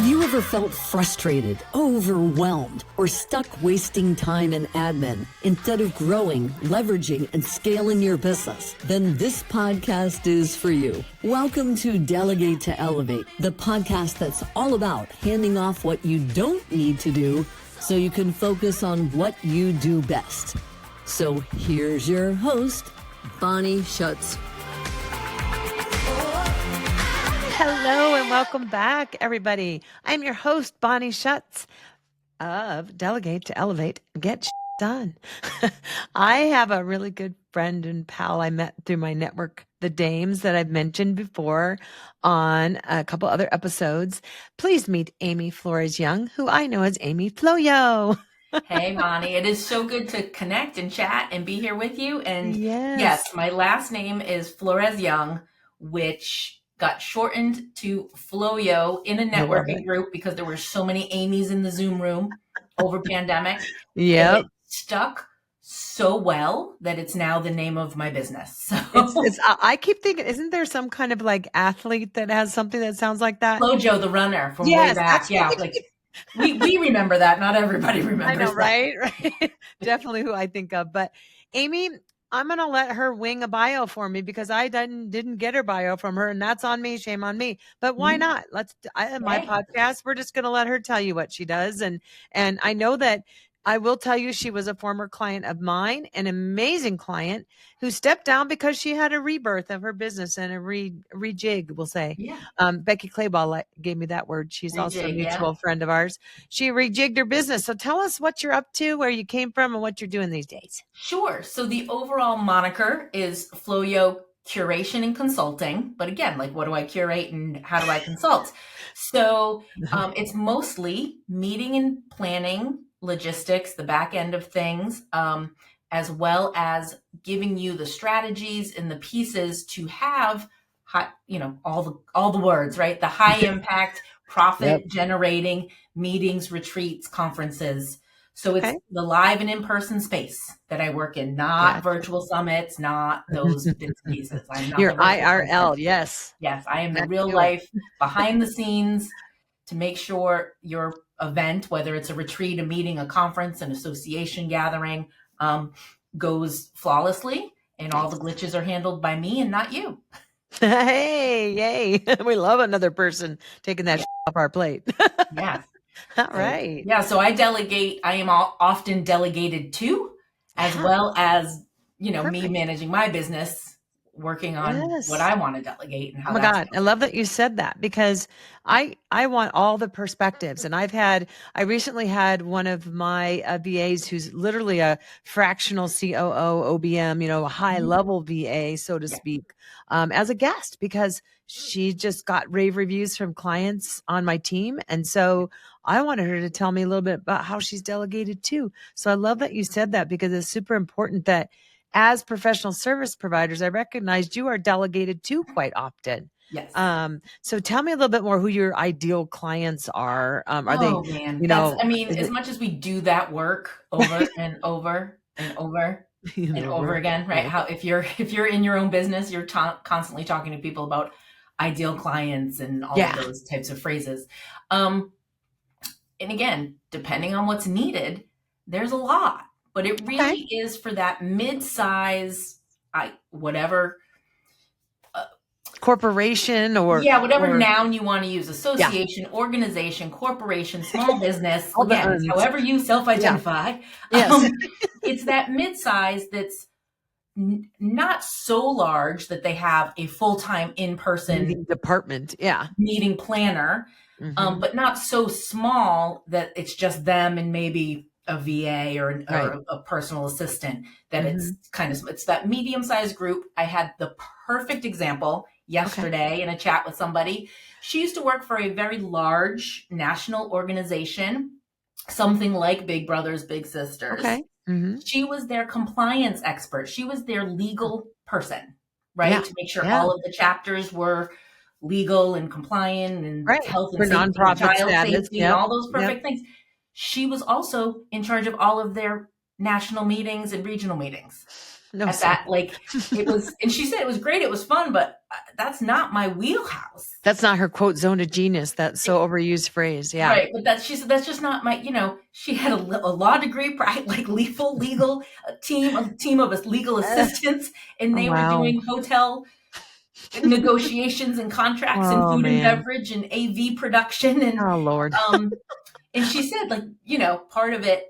Have you ever felt frustrated, overwhelmed, or stuck wasting time in admin instead of growing, leveraging, and scaling your business? Then this podcast is for you. Welcome to Delegate to Elevate, the podcast that's all about handing off what you don't need to do so you can focus on what you do best. So here's your host, Bonnie Schutz. Hello and welcome back, everybody. I'm your host, Bonnie Schutz of Delegate to Elevate, Get Done. I have a really good friend and pal I met through my network, the Dames, that I've mentioned before on a couple other episodes. Please meet Amy Flores-Young, who I know as Amy Flo-Yo. Hey, Bonnie. It is so good to connect and chat and be here with you. And yes, my last name is Flores-Young, which got shortened to Flo-Yo in a networking group because there were so many Amy's in the Zoom room over pandemic. Yeah, it stuck so well that it's now the name of my business. So I keep thinking, isn't there some kind of like athlete that has something that sounds like that? Flo-Jo, the runner from way back. Yeah, like we remember that. Not everybody remembers. I know, that. Right. Definitely who I think of. But Amy, I'm going to let her wing a bio for me because I didn't get her bio from her, and that's on me. Shame on me. But why not? My podcast, we're just going to let her tell you what she does. And I know that I will tell you she was a former client of mine, an amazing client who stepped down because she had a rebirth of her business and a rejig, we'll say. Yeah. Becky Clayball gave me that word. She's also a mutual friend of ours. She rejigged her business. So tell us what you're up to, where you came from, and what you're doing these days. Sure. So the overall moniker is Flo-Yo Curation and Consulting. But again, like, what do I curate and how do I consult? So it's mostly meeting and planning, logistics, the back end of things, as well as giving you the strategies and the pieces to have all the words, right? The high impact, profit generating meetings, retreats, conferences. So it's the live and in-person space that I work in, not virtual summits, not those bits and pieces. I'm not your IRL, yes. Yes, I am the real life behind the scenes to make sure your event, whether it's a retreat, a meeting, a conference, an association gathering, goes flawlessly and all the glitches are handled by me and not you. Hey, yay. We love another person taking that off our plate. Yes. All right. Yeah. So I delegate. I am often delegated to, as well as, me managing my business, working on what I want to delegate and how. Oh my God. I love that you said that because I want all the perspectives. And I recently had one of my VAs who's literally a fractional COO, OBM, a high level VA, so to speak, as a guest because she just got rave reviews from clients on my team. And so I wanted her to tell me a little bit about how she's delegated too. So I love that you said that because it's super important that as professional service providers, I recognized you are delegated to quite often. Yes. So tell me a little bit more who your ideal clients are. Are they, man. As much as we do that work over and over and over and over again, right? How if you're in your own business, you're constantly talking to people about ideal clients and all of those types of phrases. And again, depending on what's needed, there's a lot. But it really is for that mid-size, whatever. Corporation or... Yeah, whatever noun you want to use. Association, organization, corporation, small business. Again, however you self-identify. Yes. It's that mid-size that's not so large that they have a full-time in-person department. Meeting planner, but not so small that it's just them and maybe a VA or a personal assistant, that it's that medium-sized group. I had the perfect example yesterday in a chat with somebody. She used to work for a very large national organization, something like Big Brothers Big Sisters. She was their compliance expert. She was their legal person, right? To make sure all of the chapters were legal and compliant and health and safety, and child safety, and all those perfect things. She was also in charge of all of their national meetings and regional meetings. No, at sir. that. Like it was, and she said it was great. It was fun, but that's not my wheelhouse. That's not her quote zone of genius. That's so overused phrase. Yeah. Right. But she said, that's just not my, she had a law degree, like legal a team of legal assistants, and Oh, they were wow. doing hotel negotiations and contracts and Oh, food and man. beverage and AV production. Oh, Lord. And she said, like, part of it,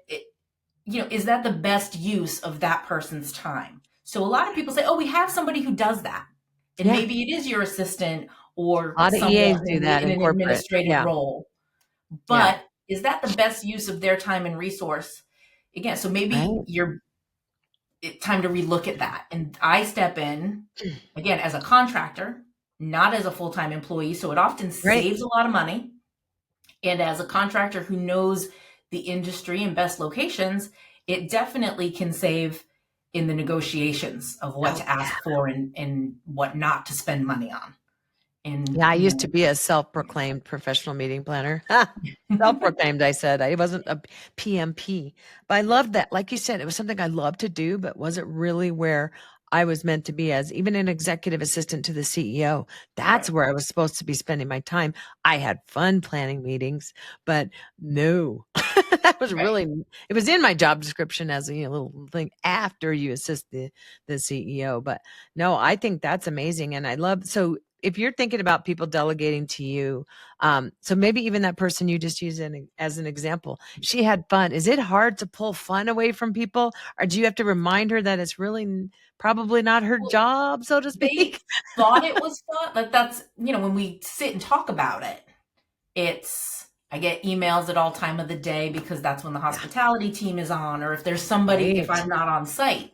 is that the best use of that person's time? So a lot of people say, oh, we have somebody who does that. And Yeah. maybe it is your assistant or A lot of someone EAs do that in in an corporate. administrative Yeah. role. Yeah. But is that the best use of their time and resource? Again, so maybe Right. it's time to relook at that. And I step in, again, as a contractor, not as a full-time employee. So it often Right. saves a lot of money. And as a contractor who knows the industry and best locations, it definitely can save in the negotiations of what to ask for and what not to spend money on. And Yeah, I used to be a self-proclaimed professional meeting planner. Self-proclaimed, I said. I wasn't a PMP. But I loved that. Like you said, it was something I loved to do, but wasn't really where I was meant to be as even an executive assistant to the CEO. That's Right. where I was supposed to be spending my time. I had fun planning meetings, but no. That was Right. really it was in my job description as a little thing after you assist the CEO. But no, I think that's amazing. And I love so if you're thinking about people delegating to you, so maybe even that person you just used as an example, she had fun. Is it hard to pull fun away from people, or do you have to remind her that it's really probably not her Well, job, so to they speak? thought it was fun. Like that's, when we sit and talk about it, I get emails at all time of the day because that's when the hospitality team is on, or if there's somebody, if Right. I'm not on site.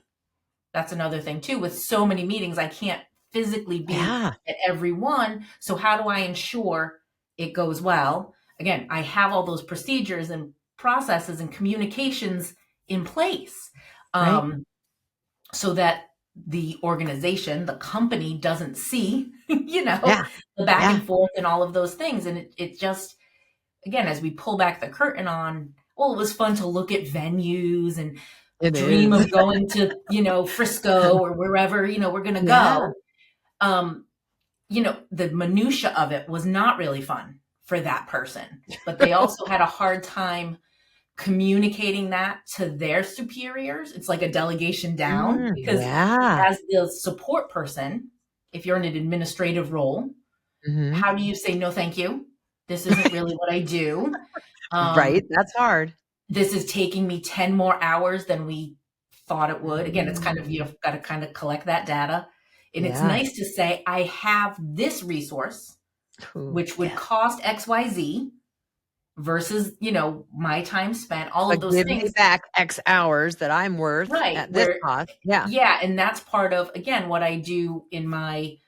That's another thing too. With so many meetings, I can't physically be Yeah. at every one. So how do I ensure it goes well? Again, I have all those procedures and processes and communications in place, Right. so that the organization, the company doesn't see, Yeah. the back Yeah. and forth and all of those things. And it just, again, as we pull back the curtain on, well, it was fun to look at venues and It dream is. of going to, Frisco or wherever, we're going to Yeah. go. The minutia of it was not really fun for that person, but they also had a hard time communicating that to their superiors. It's like a delegation down because Yeah. as the support person, if you're in an administrative role, Mhm. how do you say, no, thank you? This isn't really what I do. Right. That's hard. This is taking me 10 more hours than we thought it would. Again, it's kind of, you've got to kind of collect that data. And it's Yeah. nice to say, I have this resource, Ooh, which would yeah. cost XYZ versus, my time spent, all of But those give me things. back X hours that I'm worth Right. at this Where, cost. Yeah. yeah. And that's part of, again, what I do in my,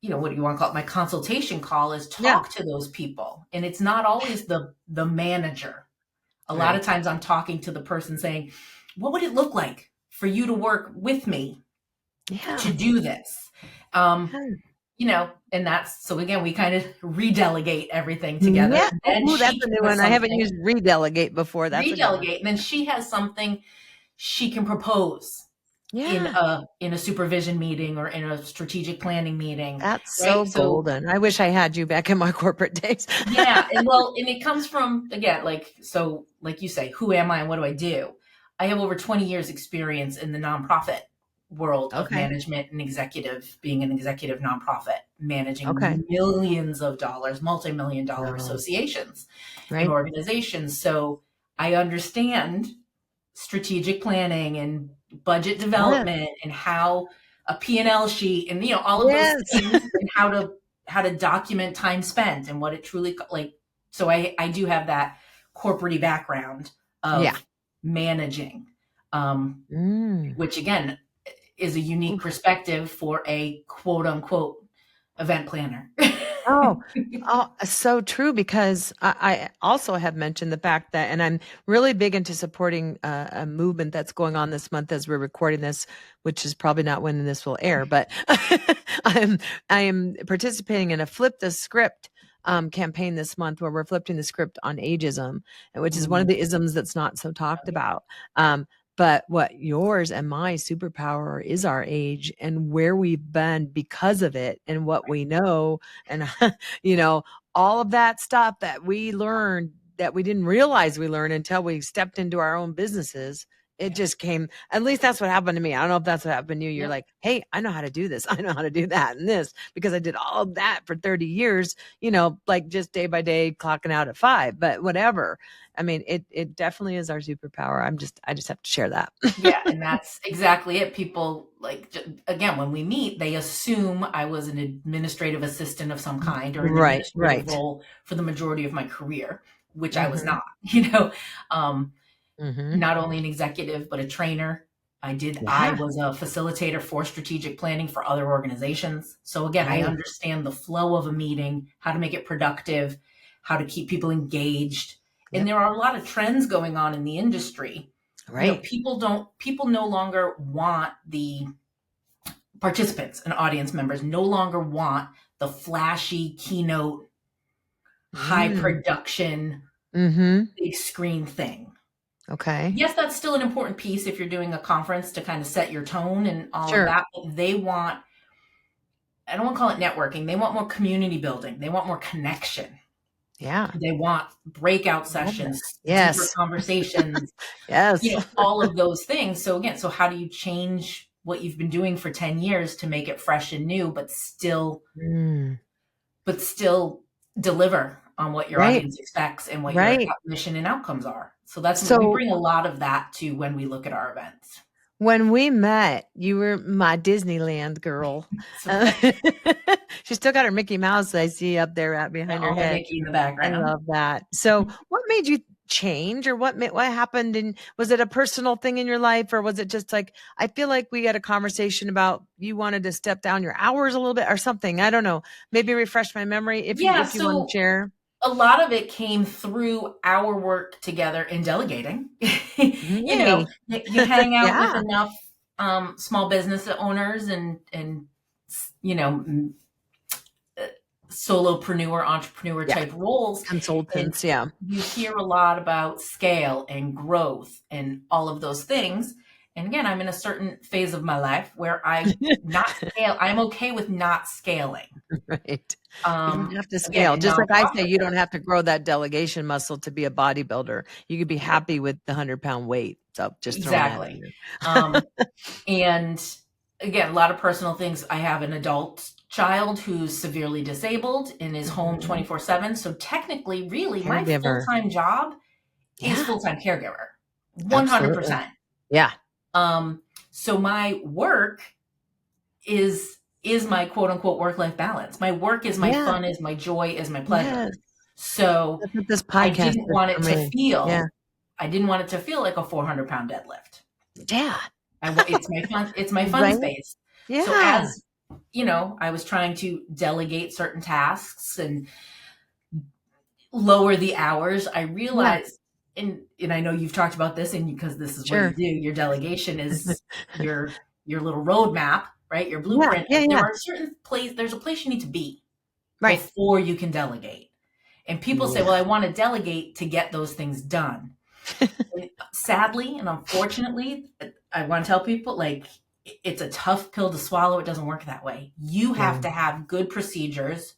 what do you want to call it? My consultation call is Yeah. talk to those people. And it's not always the manager. A lot Right. of times I'm talking to the person saying, what would it look like for you to work with me Yeah. to do this? And that's, so again, we kind of redelegate everything together. Yeah. And Ooh, that's she a new has one. I haven't something, used redelegate before. That's a good one. redelegate, and then she has something she can propose in Yeah. a supervision meeting or in a strategic planning meeting. That's so Right. So golden. I wish I had you back in my corporate days. yeah, and it comes from, again, like you say, who am I and what do I do? I have over 20 years experience in the nonprofit world of Okay. management and being an executive nonprofit, managing Okay. millions of dollars, multi-million dollar Wow. associations and Right. organizations. So I understand strategic planning and budget Yes. development and how a P&L sheet and all of those Yes. things and how to document time spent and what it truly like. So I do have that corporate background of Yeah. managing, Mm. which again is a unique perspective for a quote unquote event planner. Oh, so true, because I also have mentioned the fact that, and I'm really big into supporting a movement that's going on this month as we're recording this, which is probably not when this will air, but I am participating in a Flip the Script campaign this month where we're flipping the script on ageism, which is one of the isms that's not so talked about. But what yours and my superpower is our age and where we've been because of it and what we know. And, all of that stuff that we learned that we didn't realize we learned until we stepped into our own businesses. It just came, at least that's what happened to me. I don't know if that's what happened to you. You're like, hey, I know how to do this. I know how to do that and this because I did all of that for 30 years, like just day by day clocking out at 5, but whatever. I mean, it definitely is our superpower. I just have to share that. Yeah. And that's exactly it. People again, when we meet, they assume I was an administrative assistant of some kind or an administrative role for the majority of my career, which I was not, not only an executive, but a trainer. I was a facilitator for strategic planning for other organizations. So again, I understand the flow of a meeting, how to make it productive, how to keep people engaged. And there are a lot of trends going on in the industry. Right. People no longer want the participants and audience members no longer want the flashy keynote, high production, big screen thing. Okay. Yes, that's still an important piece if you're doing a conference to kind of set your tone and all of that. But they want, I don't want to call it networking. They want more community building. They want more connection. Yeah. They want breakout sessions, deeper conversations, all of those things. So again, how do you change what you've been doing for 10 years to make it fresh and new, but still deliver on what your audience expects and what your mission and outcomes are. So we bring a lot of that to when we look at our events. When we met, you were my Disneyland girl. She still got her Mickey Mouse I see up there behind her head. Mickey in the background. I love that. So what made you change, or what happened? And was it a personal thing in your life, or was it just like, I feel like we had a conversation about you wanted to step down your hours a little bit or something. I don't know. Maybe refresh my memory if you want to share. A lot of it came through our work together in delegating. You hang out with enough small business owners and solopreneur, entrepreneur type roles. Consultants, You hear a lot about scale and growth and all of those things. And again, I'm in a certain phase of my life where I'm okay with not scaling. Right. You don't have to scale. Again, just like I say, you don't have to grow that delegation muscle to be a bodybuilder. You could be happy with the 100-pound weight. So just exactly. And again, a lot of personal things. I have an adult child who's severely disabled and is home 24/7. So technically, really, my full-time job is full-time caregiver. 100%. Yeah. So my work is my quote unquote work-life balance. My work is my fun, is my joy, is my pleasure. Yes. So this podcast I didn't want it to feel, I didn't want it to feel like a 400-pound deadlift. Yeah. It's my fun space. Yeah. So as, I was trying to delegate certain tasks and lower the hours, I realized, and I know you've talked about this, and because this is what you do, your delegation is your little roadmap, right? Your blueprint. There are certain there's a place you need to be before you can delegate. And people say, well, I want to delegate to get those things done. Sadly and unfortunately, I want to tell people, it's a tough pill to swallow. It doesn't work that way. You have to have good procedures,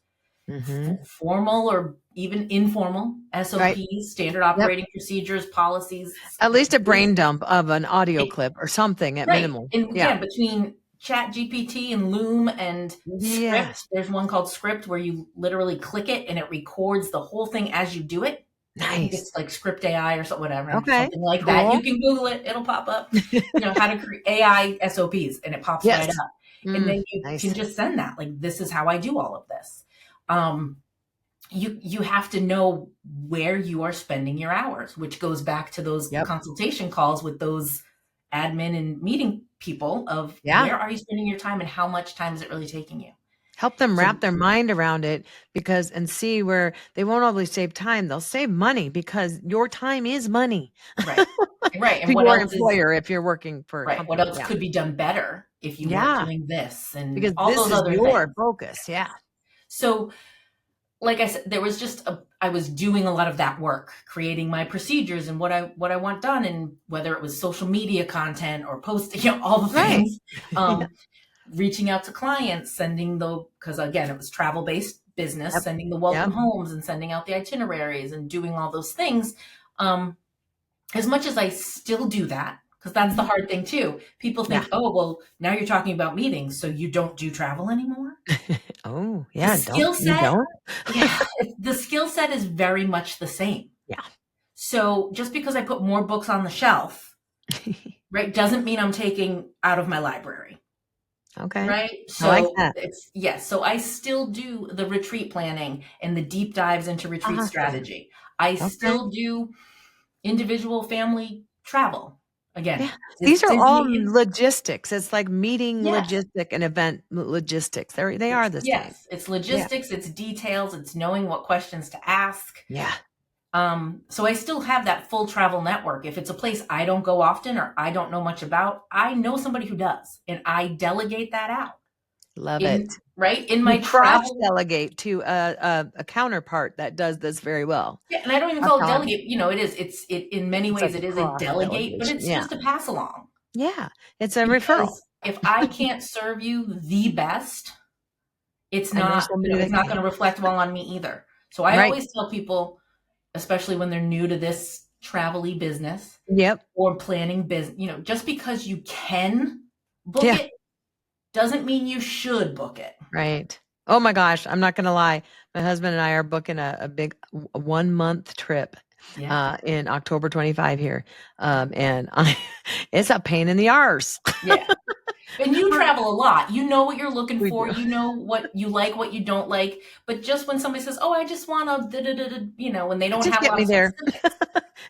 formal or even informal SOPs, standard operating procedures, policies. At least a brain dump of an audio clip or something at minimum. And again, between Chat GPT and Loom and Script, there's one called Script where you literally click it and it records the whole thing as you do it. Nice. I think it's like Script AI or whatever, something like that. You can Google it; it'll pop up. How to create AI SOPs, and it pops right up. And then you can just send that. This is how I do all of this. You have to know where you are spending your hours, which goes back to those consultation calls with those admin and meeting people of where are you spending your time and how much time is it really taking you? Help them wrap their mind around it and see where they won't only save time, they'll save money because your time is money. Right. And what else employer if you're working for a company. What else could be done better if you were doing this and because all this those is other your things. Focus. Yeah. So like I said, there was I was doing a lot of that work, creating my procedures and what I want done, and whether it was social media content or posting, all the Right. things, reaching out to clients, because again, it was travel based business, Yep. sending the welcome Yep. homes and sending out the itineraries and doing all those things. As much as I still do that, because that's the hard thing too. People think, oh, well, now you're talking about meetings, so you don't do travel anymore. Oh, The yeah. skill You set, don't? yeah, the skill set is very much the same. Yeah. So just because I put more books on the shelf, right, doesn't mean I'm taking out of my library. Okay. Right. I like So that. so I still do the retreat planning and the deep dives into retreat Awesome. strategy. I still do individual family travel. Again, Yeah. These are Disney all logistics. It's like meeting Yes. logistic and event logistics. They are the same. Yes, it's Yeah. logistics, it's details, it's knowing what questions to ask. Yeah. So I still have that full travel network. If it's a place I don't go often or I don't know much about, I know somebody who does, and I delegate that out. Love it. In my You cross travel, delegate to a counterpart that does this very well. yeah, and I don't even I'll call it tell him. delegate. It in many It's like ways it is a cross delegate, but delegation. it's Yeah. just a pass along. Yeah. It's a referral. Because if I can't serve you the best, it's I know not, somebody it's that not can. going to reflect well on me either. So I Right. always tell people, especially when they're new to this travel-y business Yep. or planning business, just because you can book Yeah. it doesn't mean you should book it. Right. Oh my gosh. I'm not going to lie. My husband and I are booking a big 1 month trip in October 25 here. And it's a pain in the arse. Yeah. And you travel a lot. You know what you're looking We for. do. You know what you like, what you don't like. But just when somebody says, "Oh, I just want to," when they don't Just have a get lot me of there specifics.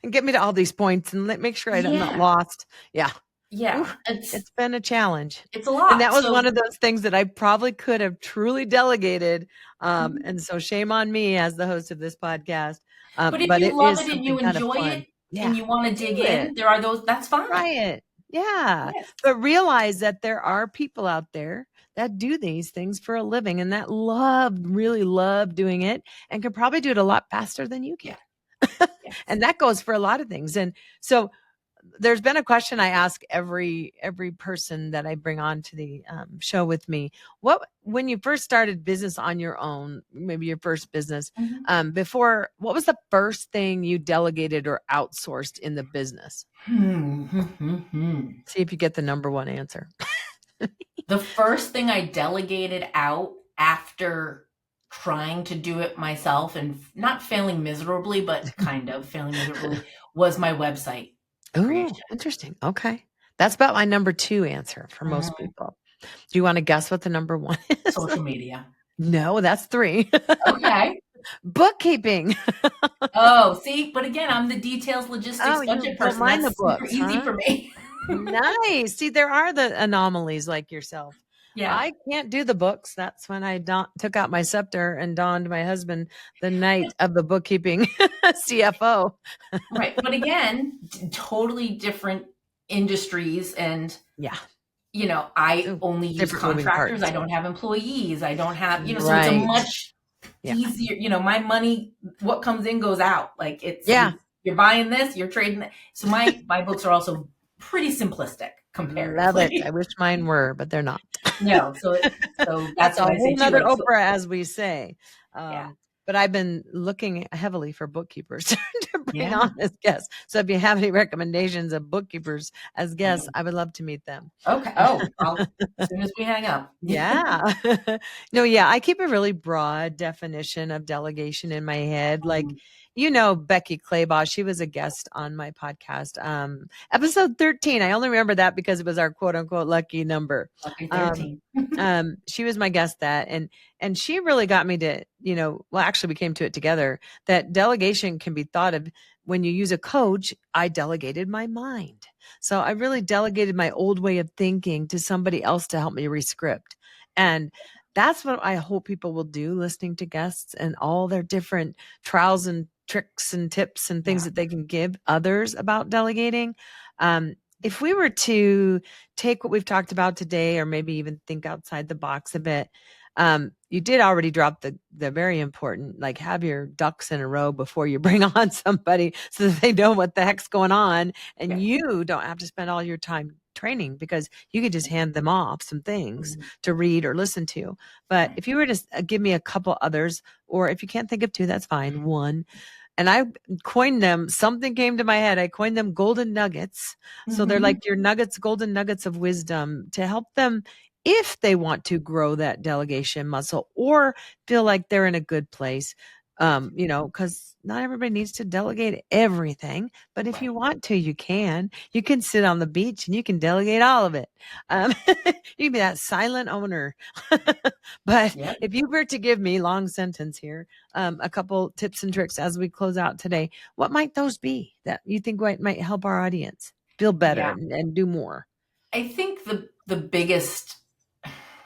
and get me to all these points and make sure I'm not Yeah. lost. Yeah. Yeah. Oof, it's been a challenge. It's a And that lot. was So one of those things that I probably could have truly delegated. And so shame on me as the host of this podcast. but if But you it love is it and you something kind of enjoy fun. it Yeah. and you want to dig Do it. in, there are those, that's fine. Try it. Yeah. Yes. But realize that there are people out there that do these things for a living and that really love doing it and can probably do it a lot faster than you can. Yes. And that goes for a lot of things. And so there's been a question I ask every person that I bring on to the show with me. When you first started business on your own, maybe your first business, before, what was the first thing you delegated or outsourced in the business? See if you get the number one answer. The first thing I delegated out after trying to do it myself and not failing miserably, but kind of failing miserably, was my website creation. Oh, interesting. Okay. That's about my number two answer for most people. Do you want to guess what the number one is? Social media. No, that's three. Okay. Bookkeeping. Oh, see, but again, I'm the details, logistics, You budget don't person. mind That's the super books, easy huh? for me. Nice. See, there are the anomalies like yourself. Yeah. I can't do the books. That's when I took out my scepter and donned my husband the night of the bookkeeping CFO. Right. But again, totally different industries. And, I only use different moving contractors. parts. I don't have employees. I don't have, so it's a Right. much easier, my money, what comes in goes out. Like it's, Yeah. you're buying this, you're trading that. So my books are also pretty simplistic comparatively. Love it. I wish mine were, but they're not. No. So that's a what I say whole too. nother Like, Oprah, as we say. yeah. But I've been looking heavily for bookkeepers to bring Yeah. on as guests. So if you have any recommendations of bookkeepers as guests, I would love to meet them. Okay. Oh, as soon as we hang up. Yeah. No, yeah. I keep a really broad definition of delegation in my head. Like, Becky Claybaugh, she was a guest on my podcast. Episode 13. I only remember that because it was our quote unquote lucky number. Lucky 13. She was my guest and she really got me to, well, actually we came to it together, that delegation can be thought of when you use a coach. I delegated my mind. So I really delegated my old way of thinking to somebody else to help me rescript. And that's what I hope people will do, listening to guests and all their different trials and tricks and tips and things that they can give others about delegating. If we were to take what we've talked about today, or maybe even think outside the box a bit, You did already drop the very important, like, have your ducks in a row before you bring on somebody so that they know what the heck's going on. And you don't have to spend all your time training, because you could just hand them off some things to read or listen to. But if you were to give me a couple others, or if you can't think of two, that's fine. One, and I coined them, something came to my head. I coined them golden nuggets. So they're like your nuggets, golden nuggets of wisdom to help them if they want to grow that delegation muscle or feel like they're in a good place. Because not everybody needs to delegate everything, but if you want to, you can sit on the beach and you can delegate all of it. You can be that silent owner. But if you were to give me, long sentence here, a couple tips and tricks as we close out today, what might those be that you think might help our audience feel better and do more? I think the biggest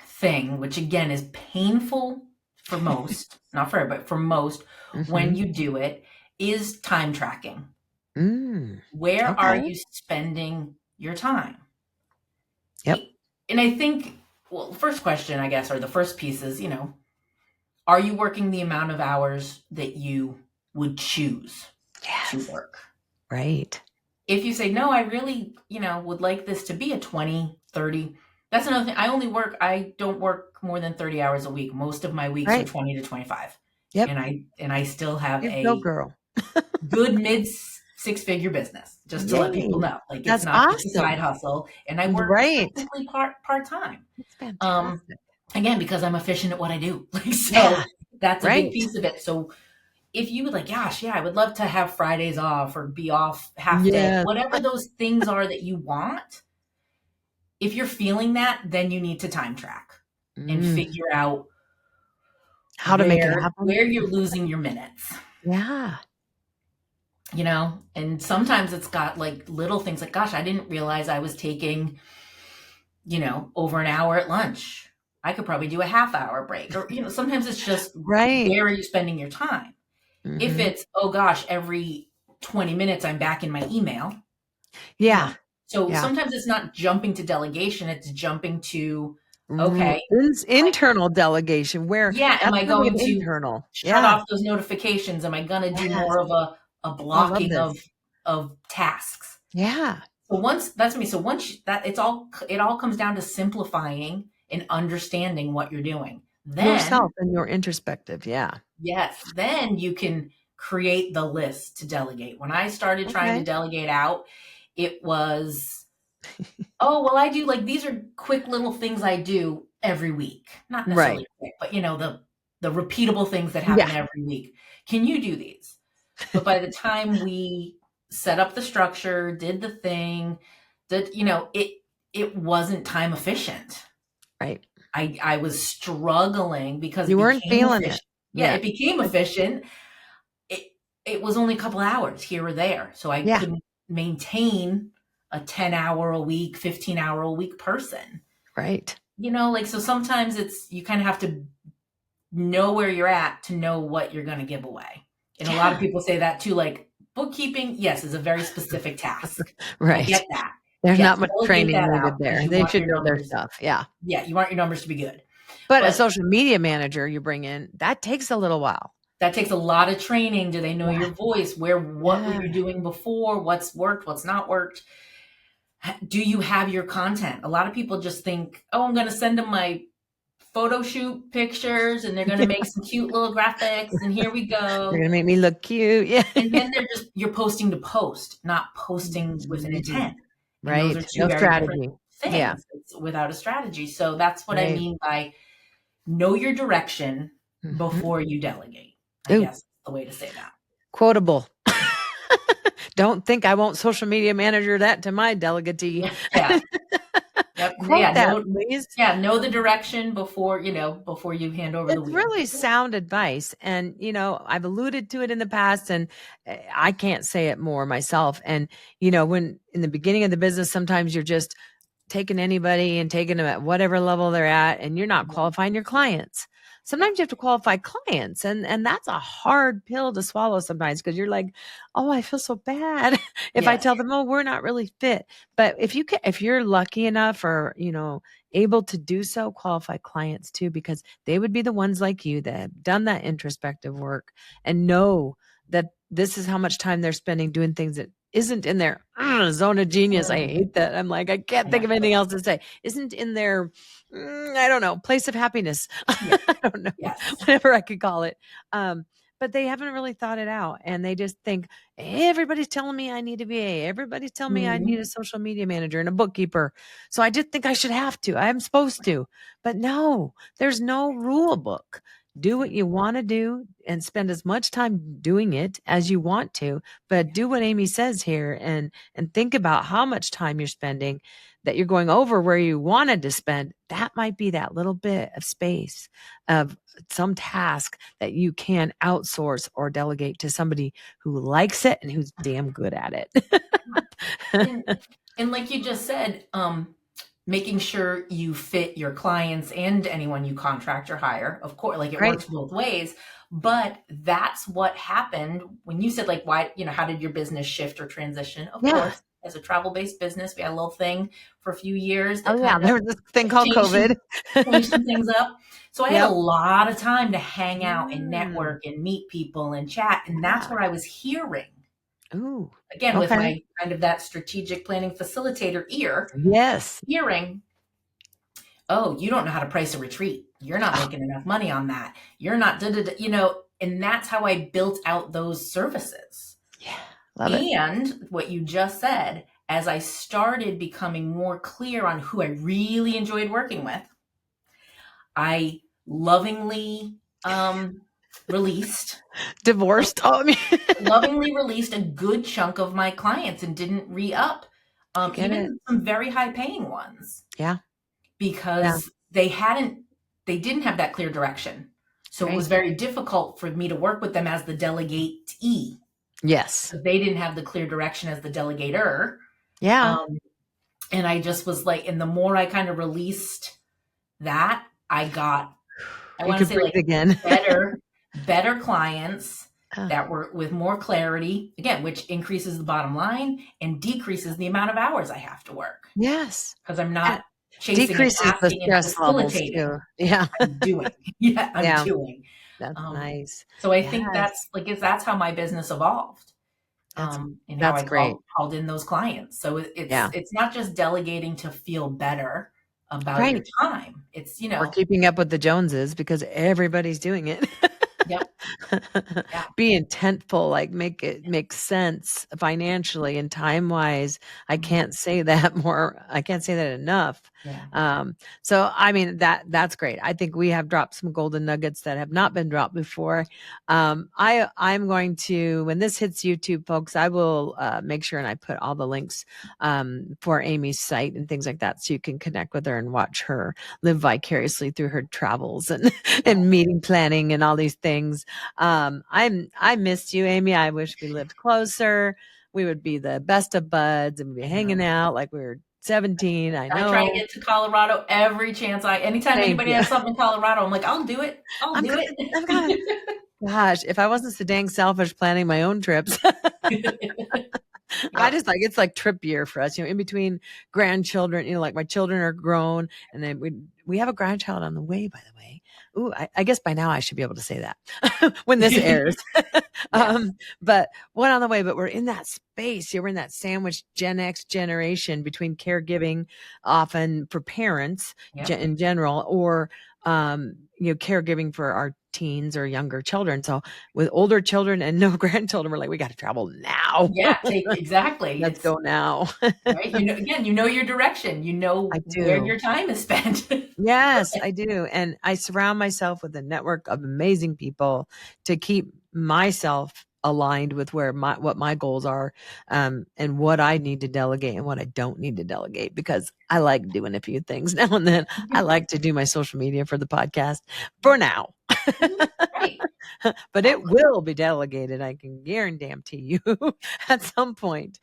thing, which again is painful for most, not for everybody, but for most, when you do it, is time tracking. Where are you spending your time? Yep. And I think, well, the first question, I guess, or the first piece is, are you working the amount of hours that you would choose to work? Right. If you say, no, I really, would like this to be a 20, 30, that's another thing. I don't work more than 30 hours a week. Most of my weeks are 20 to 25. Yep. And I still have girl. good mid six-figure business, just to let people know. Like, it's not just a side hustle. And I work technically part-time. That's fantastic. Again, because I'm efficient at what I do. That's a big piece of it. So if you would gosh, I would love to have Fridays off or be off half day, whatever those things are that you want. If you're feeling that, then you need to time track and figure out how to make it happen, where you're losing your minutes. Yeah. And sometimes it's got like little things like, gosh, I didn't realize I was taking, over an hour at lunch. I could probably do a half hour break, or, sometimes it's just where are you spending your time? If it's, oh gosh, every 20 minutes I'm back in my email. Yeah. So sometimes it's not jumping to delegation, it's jumping to, internal delegation. Where am I going to internal shut off those notifications? Am I going to do more of a blocking of tasks? Yeah. So once it all comes down to simplifying and understanding what you're doing. Then yourself and your introspective. Yeah. Yes. Then you can create the list to delegate. When I started trying to delegate out, it was, I do these are quick little things I do every week. Not necessarily quick, but the repeatable things that happen every week. Can you do these? But by the time we set up the structure, did the thing, it wasn't time efficient. Right. I was struggling because you weren't feeling it. Yeah, it became efficient. It was only a couple hours here or there. So I couldn't maintain a 10-hour a week, 15-hour a week person. Right. So sometimes you kind of have to know where you're at to know what you're going to give away. And a lot of people say that too, like bookkeeping, yes, is a very specific task. Right. I get that. There's not much training needed there. They should know their stuff. Yeah. Yeah. You want your numbers to be good. But a social media manager you bring in, that takes a little while. That takes a lot of training. Do they know your voice? What were you doing before? What's worked? What's not worked? Do you have your content? A lot of people just think, I'm going to send them my photo shoot pictures and they're going to make some cute little graphics and here we go. They're going to make me look cute. Yeah. And then you're posting to post, not posting with an intent. And right. Those are two no very strategy. Things. Yeah. It's without a strategy. So that's what I mean by know your direction before you delegate. I guess that's the way to say that. Quotable. Don't think I won't social media manager that to my delegatee. Yeah. Yep. Please. Yeah, know the direction before you hand over the wheel. It's really sound advice. And, I've alluded to it in the past and I can't say it more myself. And, when in the beginning of the business, sometimes you're just taking anybody and taking them at whatever level they're at and you're not qualifying your clients. sometimes you have to qualify clients, and that's a hard pill to swallow sometimes, because you're like, oh, I feel so bad if I tell them, oh, we're not really fit. But if you're lucky enough, or able to do so, qualify clients too, because they would be the ones like you that have done that introspective work and know that this is how much time they're spending doing things that isn't in their zone of genius. I hate that. I'm like, I can't think of anything else to say. Isn't in their, I don't know, place of happiness. Yeah. I don't know, whatever I could call it. But they haven't really thought it out. And they just think, everybody's telling me I need a VA. Everybody's telling me I need a social media manager and a bookkeeper. So I just think I should have to. I'm supposed to. But no, there's no rule book. Do what you want to do and spend as much time doing it as you want to, but do what Amy says here, and think about how much time you're spending, that you're going over where you wanted to spend. That might be that little bit of space of some task that you can outsource or delegate to somebody who likes it and who's damn good at it. and like you just said, making sure you fit your clients and anyone you contract or hire, of course, like it works both ways. But that's what happened when you said, like, why, how did your business shift or transition? Of course, as a travel-based business, we had a little thing for a few years. There was this thing called COVID. Changed some things up. So I had a lot of time to hang out and network and meet people and chat. And that's what I was hearing. Ooh. Again, with my kind of that strategic planning facilitator ear. Yes. Hearing, oh, you don't know how to price a retreat. You're not making enough money on that. You're not, and that's how I built out those services. Yeah. Love it. And what you just said, as I started becoming more clear on who I really enjoyed working with, I lovingly released lovingly released a good chunk of my clients and didn't re-up, even some very high paying ones. Yeah. Because they didn't have that clear direction. So it was very difficult for me to work with them as the delegatee. Yes. They didn't have the clear direction as the delegator. Yeah. And I just was like, and the more I kind of released that, I got, I want to say, like, again. better clients that were with more clarity, again, which increases the bottom line and decreases the amount of hours I have to work. Yes. Because I'm not chasing decreases and the asking and stress levels facilitating. too. Yeah. I'm doing. I'm doing. That's nice. So I think that's how my business evolved. And how I called in those clients. So it's not just delegating to feel better about your time. It's, We're keeping up with the Joneses because everybody's doing it. Yep. Be intentful, like make it make sense financially and time wise. I can't say that enough. Yeah. So I mean that's great. I think we have dropped some golden nuggets that have not been dropped before. I'm going to, when this hits YouTube, folks, I will make sure and I put all the links for Amy's site and things like that, so you can connect with her and watch her live vicariously through her travels and meeting planning and all these things. I missed you, Amy. I wish we lived closer. We would be the best of buds and we'd be hanging out like we were 17. I know. I try to get to Colorado every chance anytime anybody has something in Colorado, I'm like, I'll do it. I'll do it. Gosh, if I wasn't so dang selfish planning my own trips. I just it's like trip year for us, in between grandchildren, like my children are grown and then we have a grandchild on the way, by the way. Ooh, I guess by now I should be able to say that when this airs. But one on the way, but we're in that space. We're in that sandwich Gen X generation between caregiving often for parents in general, or, caregiving for our teens or younger children. So with older children and no grandchildren, we're like, we got to travel now. Yeah, exactly. Let's go now. Right. You know your direction, where your time is spent. Yes, I do. And I surround myself with a network of amazing people to keep myself aligned with what my goals are, and what I need to delegate and what I don't need to delegate, because I like doing a few things now and then. I like to do my social media for the podcast for now. Right. But it will be delegated, I can guarantee you, at some point.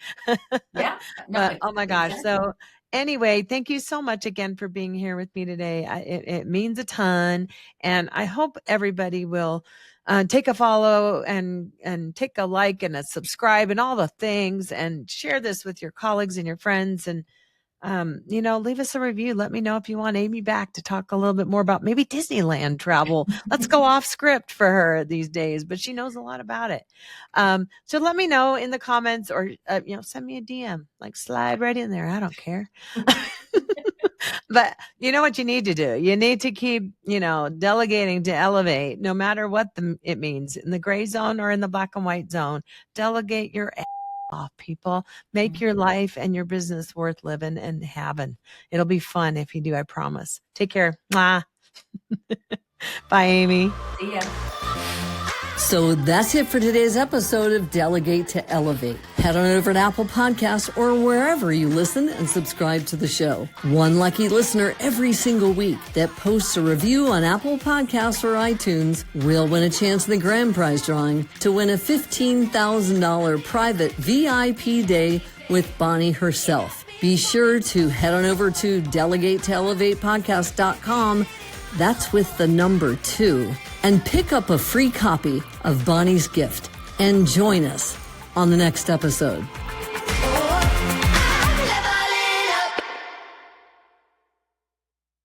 Yeah. No, but, oh my gosh. So Anyway, thank you so much again for being here with me today. It means a ton. And I hope everybody will take a follow and take a like and a subscribe and all the things, and share this with your colleagues and your friends. And leave us a review. Let me know if you want Amy back to talk a little bit more about maybe Disneyland travel. Let's go off script for her these days, but she knows a lot about it. So let me know in the comments, or, send me a DM, like slide right in there. I don't care. But you know what you need to do? You need to keep, delegating to elevate, no matter what it means, in the gray zone or in the black and white zone. Delegate your off, people. Make your life and your business worth living and having. It'll be fun if you do, I promise. Take care. Mwah. Bye, Amy. See ya. So that's it for today's episode of Delegate to Elevate. Head on over to Apple Podcasts or wherever you listen and subscribe to the show. One lucky listener every single week that posts a review on Apple Podcasts or iTunes will win a chance in the grand prize drawing to win a $15,000 private VIP day with Bonnie herself. Be sure to head on over to delegatetoelevatepodcast.com. That's with the number 2. And pick up a free copy of Bonnie's gift and join us on the next episode.